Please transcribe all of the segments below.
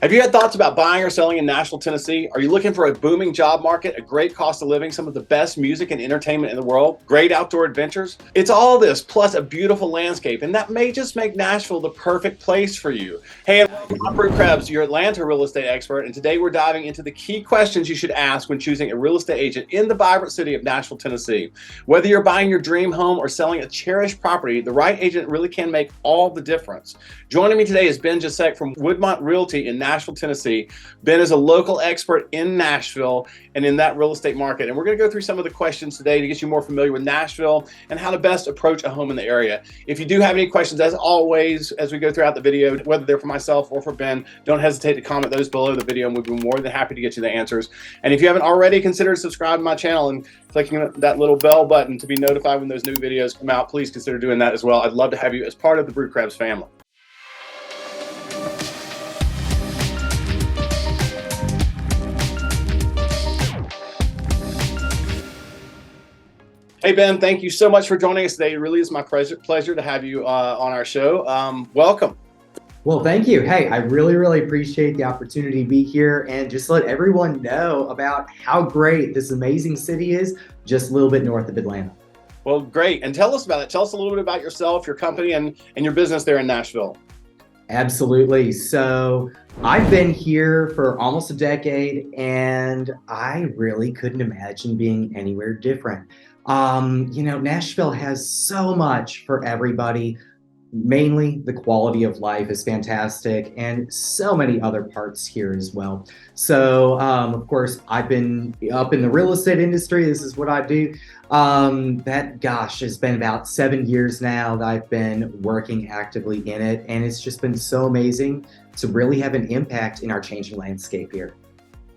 Have you had thoughts about buying or selling in Nashville, Tennessee? Are you looking for a booming job market, a great cost of living, some of the best music and entertainment in the world, great outdoor adventures? It's all this, plus a beautiful landscape, and that may just make Nashville the perfect place for you. Hey, and welcome. I'm Bru Krebs, your Atlanta real estate expert, and today we're diving into the key questions you should ask when choosing a real estate agent in the vibrant city of Nashville, Tennessee. Whether you're buying your dream home or selling a cherished property, the right agent really can make all the difference. Joining me today is Ben Jasek from Woodmont Realty in Nashville, Tennessee. Ben is a local expert in Nashville and in that real estate market. And we're going to go through some of the questions today to get you more familiar with Nashville and how to best approach a home in the area. If you do have any questions, as always, as we go throughout the video, whether they're for myself or for Ben, don't hesitate to comment those below the video and we'll be more than happy to get you the answers. And if you haven't already, consider subscribing to my channel and clicking that little bell button to be notified when those new videos come out. Please consider doing that as well. I'd love to have you as part of the Bru Krebs family. Hey, Ben, thank you so much for joining us today. It really is my pleasure to have you on our show. Welcome. Well, thank you. Hey, I really appreciate the opportunity to be here and just let everyone know about how great this amazing city is just a little bit north of Atlanta. Well, great. And tell us about it. Tell us a little bit about yourself, your company, and your business there in Nashville. Absolutely. So I've been here for almost a decade and I really couldn't imagine being anywhere different. Nashville has so much for everybody. Mainly the quality of life is fantastic and so many other parts here as well. So, of course, I've been up in the real estate industry. This is what I do. Has been about 7 years now that I've been working actively in it. And it's just been so amazing to really have an impact in our changing landscape here.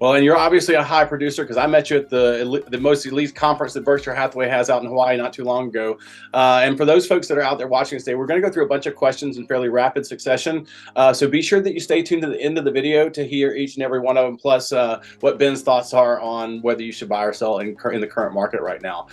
Well, and you're obviously a high producer because I met you at the most elite conference that Berkshire Hathaway has out in Hawaii not too long ago. And for those folks that are out there watching us today, we're going to go through a bunch of questions in fairly rapid succession. So be sure that you stay tuned to the end of the video to hear each and every one of them, plus what Ben's thoughts are on whether you should buy or sell in the current market right now.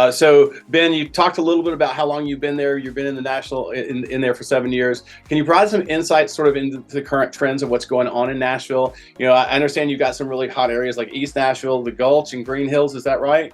So Ben, you talked a little bit about how long you've been there. You've been in the Nashville in there for 7 years. Can you provide some insights sort of into the current trends of what's going on in Nashville? You know, I understand you've got some really hot areas like East Nashville, the Gulch, and Green Hills. Is that right?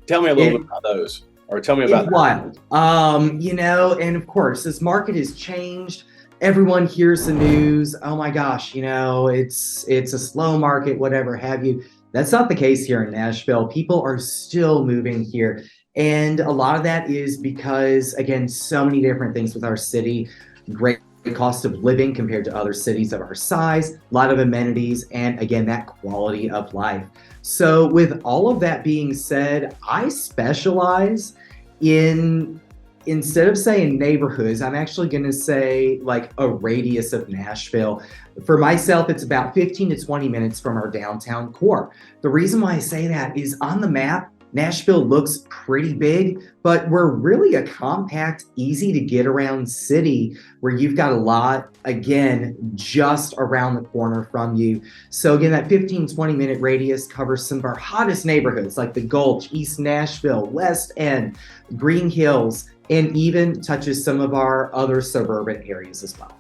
Tell me a little bit about those, or tell me about that. Wild. And of course, this market has changed. Everyone hears the news. Oh my gosh, it's a slow market, whatever have you. That's not the case here in Nashville. People are still moving here. And a lot of that is because, again, so many different things with our city. Great cost of living compared to other cities of our size, a lot of amenities, and again, that quality of life. So with all of that being said, I specialize in, instead of saying neighborhoods, I'm actually going to say like a radius of Nashville. For myself, it's about 15 to 20 minutes from our downtown core. The reason why I say that is on the map, Nashville looks pretty big, but we're really a compact, easy to get around city where you've got a lot, again, just around the corner from you. So again, that 15-20 minute radius covers some of our hottest neighborhoods like the Gulch, East Nashville, West End, Green Hills, and even touches some of our other suburban areas as well.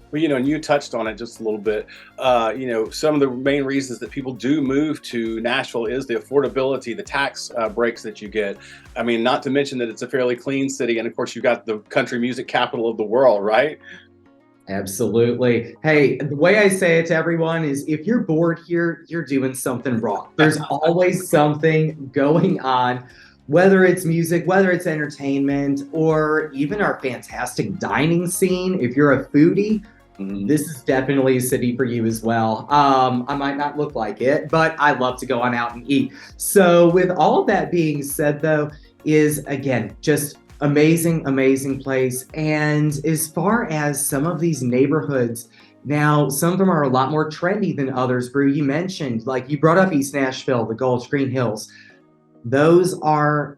Well, and you touched on it just a little bit. Some of the main reasons that people do move to Nashville is the affordability, the tax breaks that you get. I mean, not to mention that it's a fairly clean city. And of course, you've got the country music capital of the world, right? Absolutely. Hey, the way I say it to everyone is if you're bored here, you're doing something wrong. There's always something going on. Whether it's music, whether it's entertainment, or even our fantastic dining scene. If you're a foodie, this is definitely a city for you as well. I might not look like it, but I love to go on out and eat. So with all of that being said, though, is again, just amazing place. And as far as some of these neighborhoods, now, some of them are a lot more trendy than others. Bru, you mentioned, like you brought up East Nashville, the Gulch, Green Hills. Those are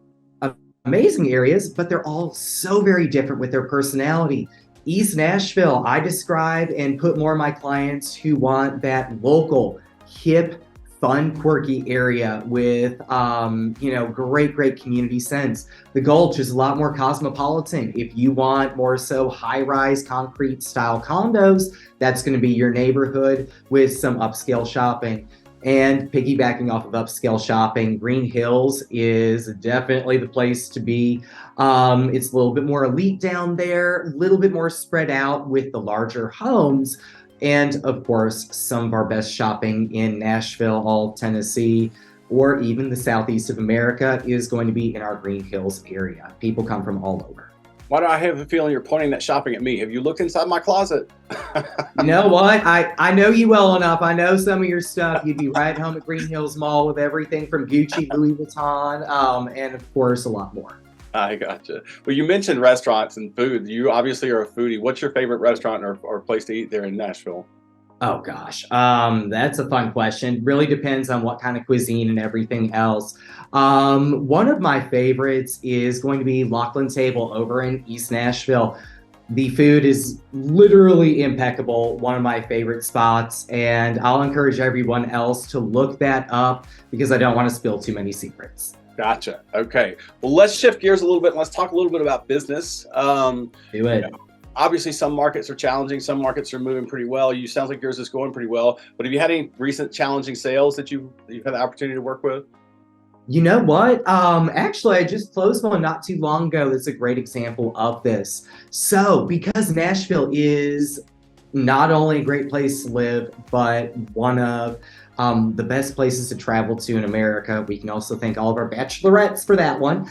amazing areas, but they're all so very different with their personality. East Nashville, I describe and put more of my clients who want that local, hip, fun, quirky area with, great community sense. The Gulch is a lot more cosmopolitan. If you want more so high-rise concrete style condos, that's going to be your neighborhood with some upscale shopping. And piggybacking off of upscale shopping, Green Hills is definitely the place to be. It's a little bit more elite down there, a little bit more spread out with the larger homes. And of course, some of our best shopping in Nashville, all of Tennessee, or even the southeast of America is going to be in our Green Hills area. People come from all over. Why do I have the feeling you're pointing that shopping at me? Have you looked inside my closet? You know what? I know you well enough. I know some of your stuff. You'd be right home at Green Hills Mall with everything from Gucci, Louis Vuitton, and of course, a lot more. I gotcha. Well, you mentioned restaurants and food. You obviously are a foodie. What's your favorite restaurant or place to eat there in Nashville? Oh gosh, that's a fun question. Really depends on what kind of cuisine and everything else. One of my favorites is going to be Lachlan Table over in East Nashville. The food is literally impeccable. One of my favorite spots, and I'll encourage everyone else to look that up because I don't want to spill too many secrets. Gotcha. Okay. Well, let's shift gears a little bit and let's talk a little bit about business. Do it. Obviously, some markets are challenging. Some markets are moving pretty well. You sounds like yours is going pretty well. But have you had any recent challenging sales that you've had the opportunity to work with? You know what? Actually, I just closed one not too long ago. That's a great example of this. So, because Nashville is not only a great place to live, but one of the best places to travel to in America. We can also thank all of our bachelorettes for that one.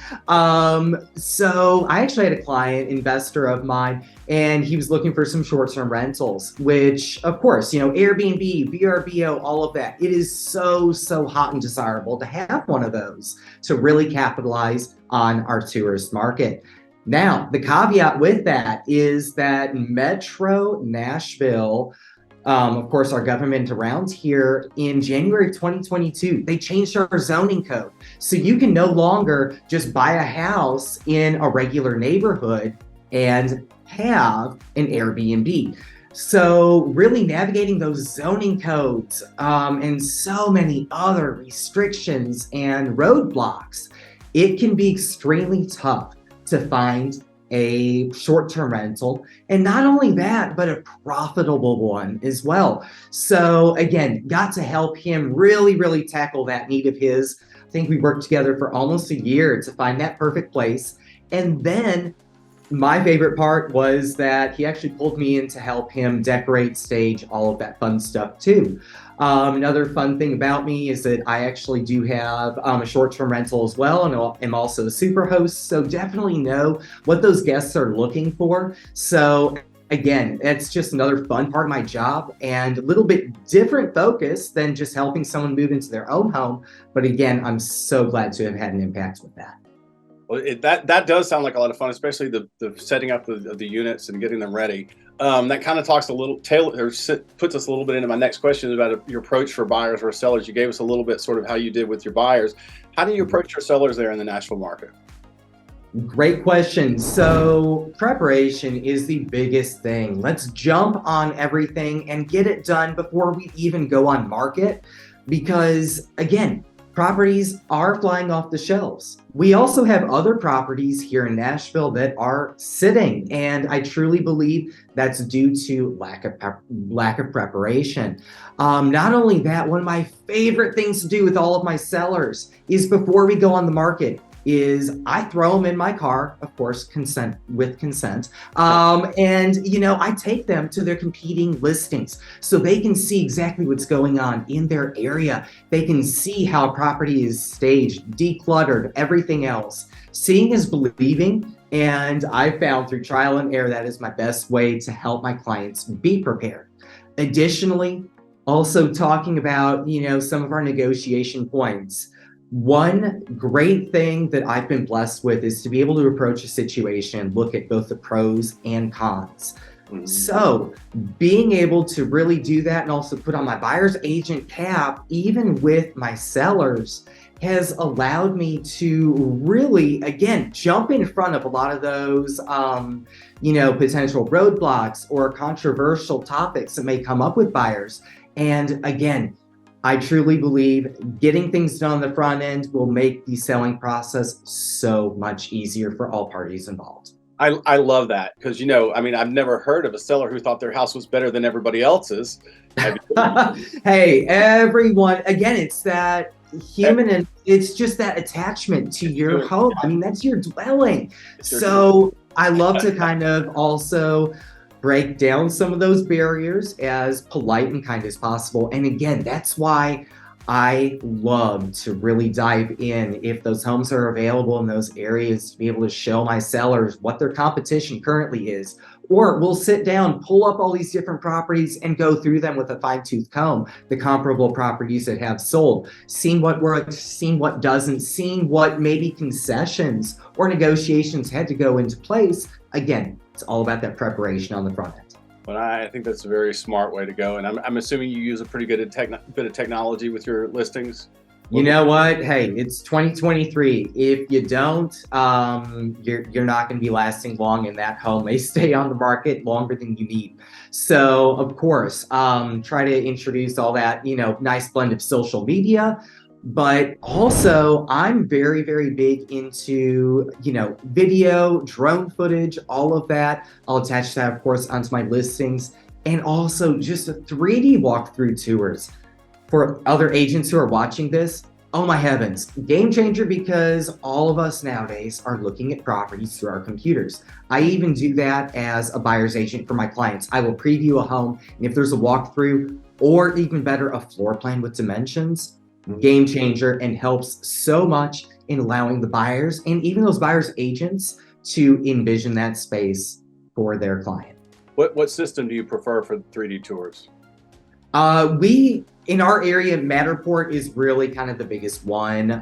So I actually had a client, investor of mine, and he was looking for some short-term rentals, which of course, Airbnb, VRBO, all of that. It is so hot and desirable to have one of those to really capitalize on our tourist market. Now, the caveat with that is that Metro Nashville, of course, our government around here in January of 2022, they changed our zoning code. So you can no longer just buy a house in a regular neighborhood and have an Airbnb. So really navigating those zoning codes and so many other restrictions and roadblocks, it can be extremely tough to find a short-term rental, and not only that, but a profitable one as well. So again, got to help him really tackle that need of his. I think we worked together for almost a year to find that perfect place. And then my favorite part was that he actually pulled me in to help him decorate, stage, all of that fun stuff too. Another fun thing about me is that I actually do have a short-term rental as well, and I'm also a super host, so definitely know what those guests are looking for. So again, it's just another fun part of my job and a little bit different focus than just helping someone move into their own home. But again, I'm so glad to have had an impact with that. Well, that does sound like a lot of fun, especially the setting up of the units and getting them ready. That kind of talks a little puts us a little bit into my next question about your approach for buyers or sellers. You gave us a little bit sort of how you did with your buyers. How do you approach your sellers there in the Nashville market? Great question. So preparation is the biggest thing. Let's jump on everything and get it done before we even go on market, because again, properties are flying off the shelves. We also have other properties here in Nashville that are sitting, and I truly believe that's due to lack of preparation. Not only that, one of my favorite things to do with all of my sellers is before we go on the market is I throw them in my car, of course, with consent. And I take them to their competing listings so they can see exactly what's going on in their area. They can see how a property is staged, decluttered, everything else. Seeing is believing. And I found through trial and error, that is my best way to help my clients be prepared. Additionally, also talking about, some of our negotiation points. One great thing that I've been blessed with is to be able to approach a situation, look at both the pros and cons. Mm-hmm. So being able to really do that and also put on my buyer's agent cap, even with my sellers, has allowed me to really, again, jump in front of a lot of those, potential roadblocks or controversial topics that may come up with buyers. And again, I truly believe getting things done on the front end will make the selling process so much easier for all parties involved. I love that because, I mean, I've never heard of a seller who thought their house was better than everybody else's. Have you? Hey, everyone, again, it's that human and it's just that attachment to your home. I mean, that's your dwelling. So I love to kind of also break down some of those barriers as polite and kind as possible. And again, that's why I love to really dive in if those homes are available in those areas to be able to show my sellers what their competition currently is. Or we'll sit down, pull up all these different properties and go through them with a fine-tooth comb, the comparable properties that have sold, seeing what works, seeing what doesn't, seeing what maybe concessions or negotiations had to go into place. Again, it's all about that preparation on the front end. But I think that's a very smart way to go. And I'm assuming you use a pretty good bit of technology with your listings. You know what? Hey, it's 2023. If you don't, you're not going to be lasting long, and that home may stay on the market longer than you need. So, of course, try to introduce all that, nice blend of social media. But also, I'm very, very big into, video, drone footage, all of that. I'll attach that, of course, onto my listings. And also just a 3D walkthrough tours for other agents who are watching this. Oh my heavens, game changer, because all of us nowadays are looking at properties through our computers. I even do that as a buyer's agent for my clients. I will preview a home, and if there's a walkthrough, or even better, a floor plan with dimensions, game changer, and helps so much in allowing the buyers and even those buyers agents to envision that space for their client. What system do you prefer for 3D tours? We in our area, Matterport is really kind of the biggest one.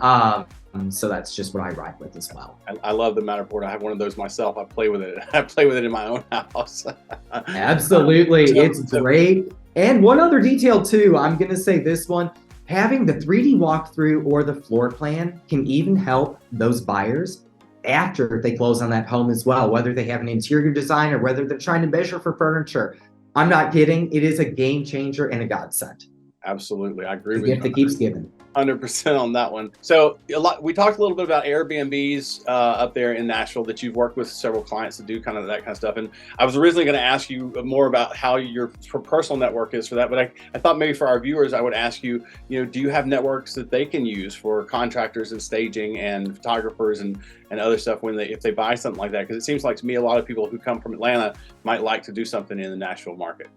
So that's just what I ride with as well. I love the Matterport. I have one of those myself. I play with it. I play with it in my own house. Absolutely. It's great. And one other detail too, I'm going to say this one, having the 3D walkthrough or the floor plan can even help those buyers after they close on that home as well, whether they have an interior design or whether they're trying to measure for furniture. I'm not kidding. It is a game changer and a godsend. Absolutely. I agree with The you. gift that keeps giving. 100% on that one. So we talked a little bit about Airbnbs up there in Nashville that you've worked with several clients to do kind of that kind of stuff. And I was originally going to ask you more about how your personal network is for that. But I thought maybe for our viewers, I would ask you, do you have networks that they can use for contractors and staging and photographers and other stuff if they buy something like that? Because it seems like to me, a lot of people who come from Atlanta might like to do something in the Nashville market.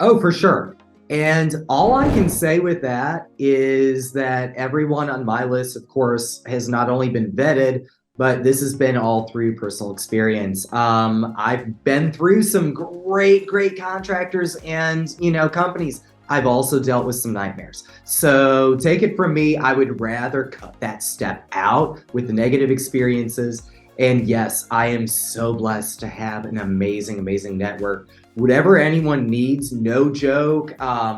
Oh, for sure. And all I can say with that is that everyone on my list, of course, has not only been vetted, but this has been all through personal experience. I've been through some great contractors and, companies. I've also dealt with some nightmares. So take it from me, I would rather cut that step out with the negative experiences. And yes, I am so blessed to have an amazing network. Whatever anyone needs, no joke,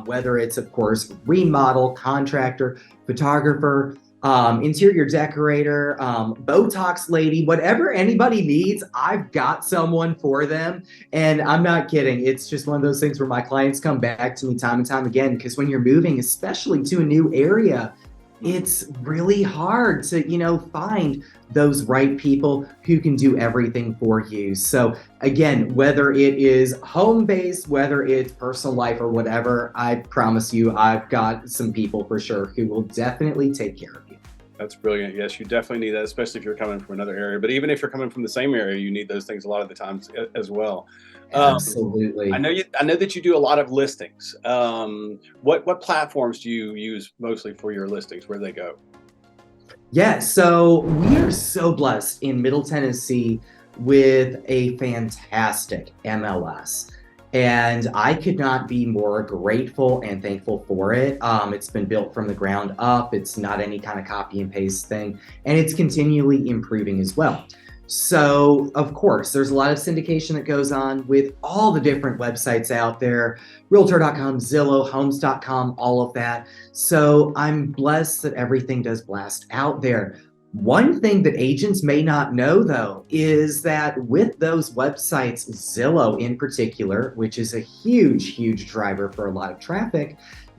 whether it's, of course, remodel, contractor, photographer, interior decorator, Botox lady, whatever anybody needs, I've got someone for them. And I'm not kidding. It's just one of those things where my clients come back to me time and time again, because when you're moving, especially to a new area, it's really hard to, find those right people who can do everything for you. So again, whether it is home-based, whether it's personal life or whatever, I promise you, I've got some people for sure who will definitely take care of you. That's brilliant. Yes, you definitely need that, especially if you're coming from another area. But even if you're coming from the same area, you need those things a lot of the times as well. Absolutely. I know that you do a lot of listings. What platforms do you use mostly for your listings? Where do they go? Yeah, so we are so blessed in Middle Tennessee with a fantastic MLS. And I could not be more grateful and thankful for it. It's been built from the ground up. It's not any kind of copy and paste thing. And it's continually improving as well. So, of course, there's a lot of syndication that goes on with all the different websites out there, Realtor.com, Zillow, Homes.com, all of that. So I'm blessed that everything does blast out there. One thing that agents may not know, though, is that with those websites, Zillow in particular, which is a huge driver for a lot of traffic,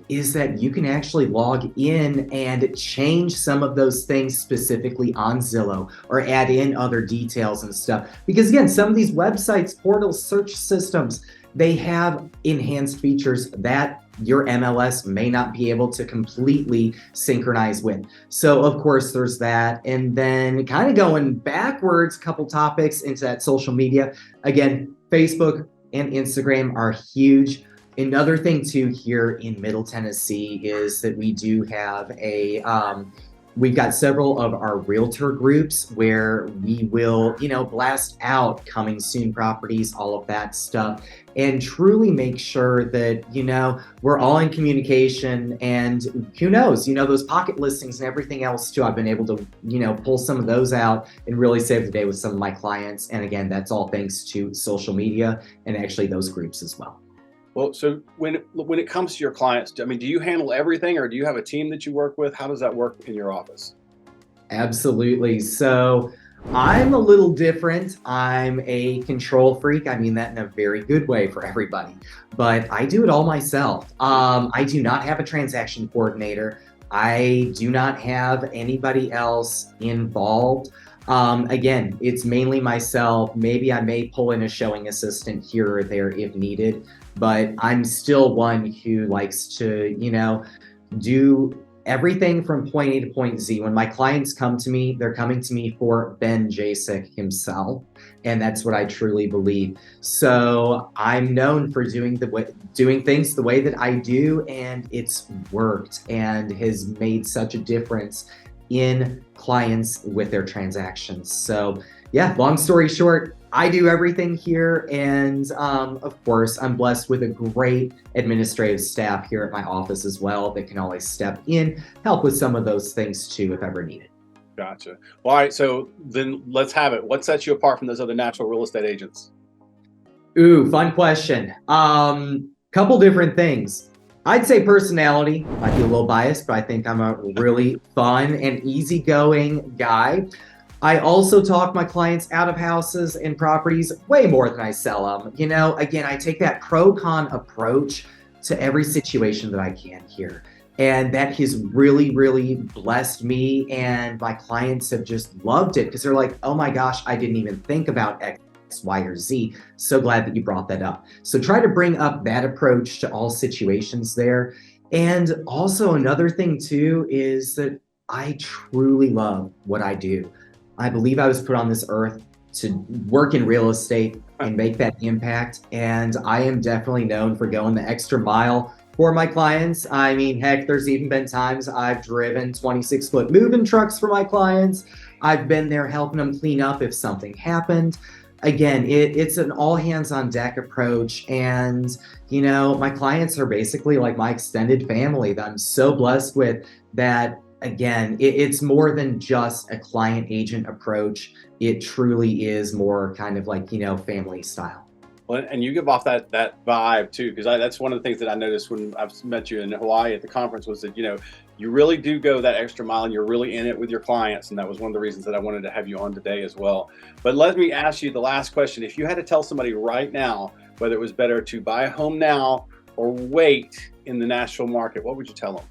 is that you can actually log in and change some of those things specifically on Zillow or add in other details and stuff. Because again, some of these websites, portals, search systems, they have enhanced features that your MLS may not be able to completely synchronize with. So of course there's that. And then kind of going backwards, a couple topics into that social media. Again, Facebook and Instagram are huge. Another thing too here in Middle Tennessee is that we do have we've got several of our realtor groups where we will, blast out coming soon properties, all of that stuff, and truly make sure that, we're all in communication. And who knows, those pocket listings and everything else too, I've been able to, pull some of those out and really save the day with some of my clients. And again, that's all thanks to social media and actually those groups as well. Well, so when it comes to your clients, do you handle everything, or do you have a team that you work with? How does that work in your office? Absolutely. So I'm a little different. I'm a control freak. I mean that in a very good way for everybody, but I do it all myself. I do not have a transaction coordinator. I do not have anybody else involved. Again, it's mainly myself. Maybe I may pull in a showing assistant here or there if needed, but I'm still one who likes to, do everything from point A to point Z. When my clients come to me, they're coming to me for Ben Jasek himself, and that's what I truly believe. So I'm known for doing things the way that I do, and it's worked and has made such a difference in clients with their transactions. So yeah, long story short, I do everything here. And of course, I'm blessed with a great administrative staff here at my office as well that can always step in, help with some of those things too, if ever needed. Gotcha. Well, all right, so then let's have it. What sets you apart from those other natural real estate agents? Ooh, fun question. Couple different things. I'd say personality. Might be a little biased, but I think I'm a really fun and easygoing guy. I also talk my clients out of houses and properties way more than I sell them. Again, I take that pro-con approach to every situation that I can here. And that has really, really blessed me. And my clients have just loved it because they're like, oh my gosh, I didn't even think about X, Y, or Z. So glad that you brought that up. So try to bring up that approach to all situations there. And also another thing too is that I truly love what I do. I believe I was put on this earth to work in real estate and make that impact. And I am definitely known for going the extra mile for my clients. I mean, heck, there's even been times I've driven 26-foot moving trucks for my clients. I've been there helping them clean up if something happened. Again, it's an all hands on deck approach. And, my clients are basically like my extended family that I'm so blessed with that. Again, it's more than just a client agent approach. It truly is more kind of like, family style. Well, and you give off that vibe too, because that's one of the things that I noticed when I've met you in Hawaii at the conference was that, you really do go that extra mile and you're really in it with your clients. And that was one of the reasons that I wanted to have you on today as well. But let me ask you the last question. If you had to tell somebody right now, whether it was better to buy a home now or wait in the Nashville market, what would you tell them?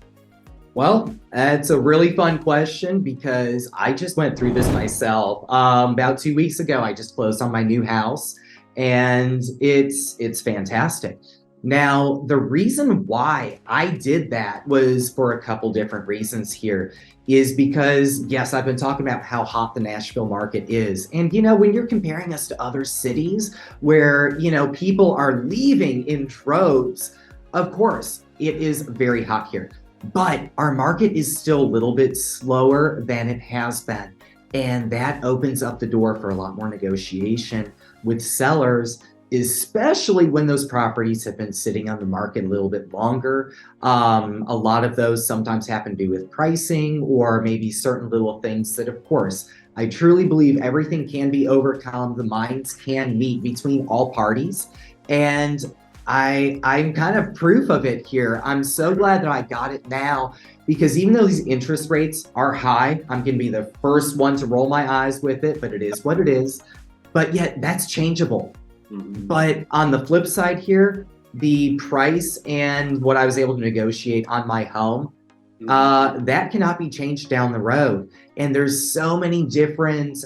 Well, that's a really fun question because I just went through this myself. About 2 weeks ago, I just closed on my new house and it's fantastic. Now, the reason why I did that was for a couple different reasons here is because, yes, I've been talking about how hot the Nashville market is. And, when you're comparing us to other cities where, people are leaving in droves, of course, it is very hot here. But our market is still a little bit slower than it has been. And that opens up the door for a lot more negotiation with sellers, especially when those properties have been sitting on the market a little bit longer. A lot of those sometimes happen to do with pricing or maybe certain little things that, of course, I truly believe everything can be overcome. The minds can meet between all parties. And I'm kind of proof of it here. I'm so glad that I got it now because even though these interest rates are high, I'm going to be the first one to roll my eyes with it, but it is what it is. But yet that's changeable. Mm-hmm. But on the flip side here, the price and what I was able to negotiate on my home, that cannot be changed down the road. And there's so many different,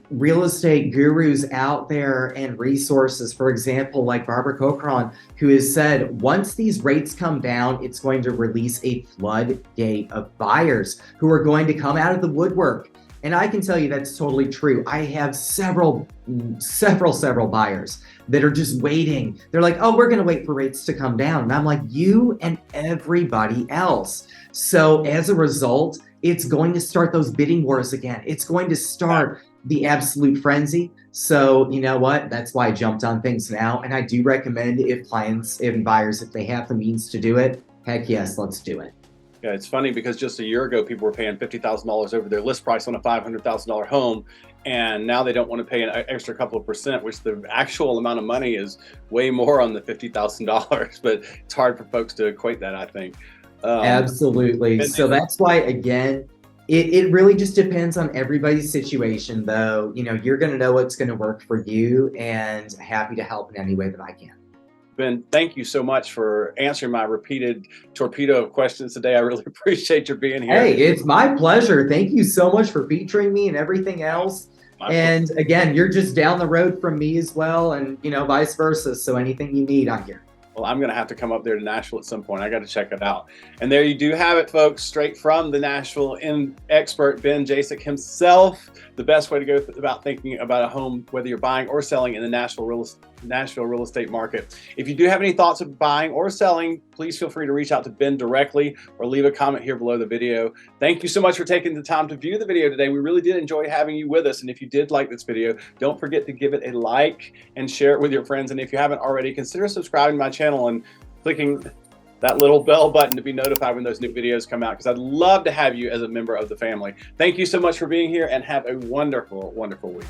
real estate gurus out there and resources, for example, like Barbara Cochran, who has said once these rates come down, it's going to release a floodgate of buyers who are going to come out of the woodwork. And I can tell you that's totally true. I have several buyers that are just waiting. They're like, oh, we're going to wait for rates to come down. And I'm like, you and everybody else. So as a result, it's going to start those bidding wars again. It's going to start the absolute frenzy. So you know what? That's why I jumped on things now. And I do recommend if clients and buyers, if they have the means to do it, heck yes, let's do it. Yeah, it's funny because just a year ago, people were paying $50,000 over their list price on a $500,000 home. And now they don't want to pay an extra couple of percent, which the actual amount of money is way more on the $50,000. But it's hard for folks to equate that, I think. Absolutely. So that's why, again, it really just depends on everybody's situation, though. You're going to know what's going to work for you, and happy to help in any way that I can. Ben, thank you so much for answering my repeated torpedo of questions today. I really appreciate your being here. Hey, it's my pleasure. Thank you so much for featuring me and everything else. And again, you're just down the road from me as well, and vice versa. So anything you need, I'm here. Well, I'm going to have to come up there to Nashville at some point. I got to check it out. And there you do have it, folks, straight from the Nashville expert, Ben Jasek himself. The best way to go about thinking about a home, whether you're buying or selling in the Nashville real estate market. If you do have any thoughts of buying or selling, please feel free to reach out to Ben directly or leave a comment here below the video. Thank you so much for taking the time to view the video today. We really did enjoy having you with us. And if you did like this video, don't forget to give it a like and share it with your friends. And if you haven't already, consider subscribing to my channel and clicking that little bell button to be notified when those new videos come out, because I'd love to have you as a member of the family. Thank you so much for being here, and have a wonderful, wonderful week.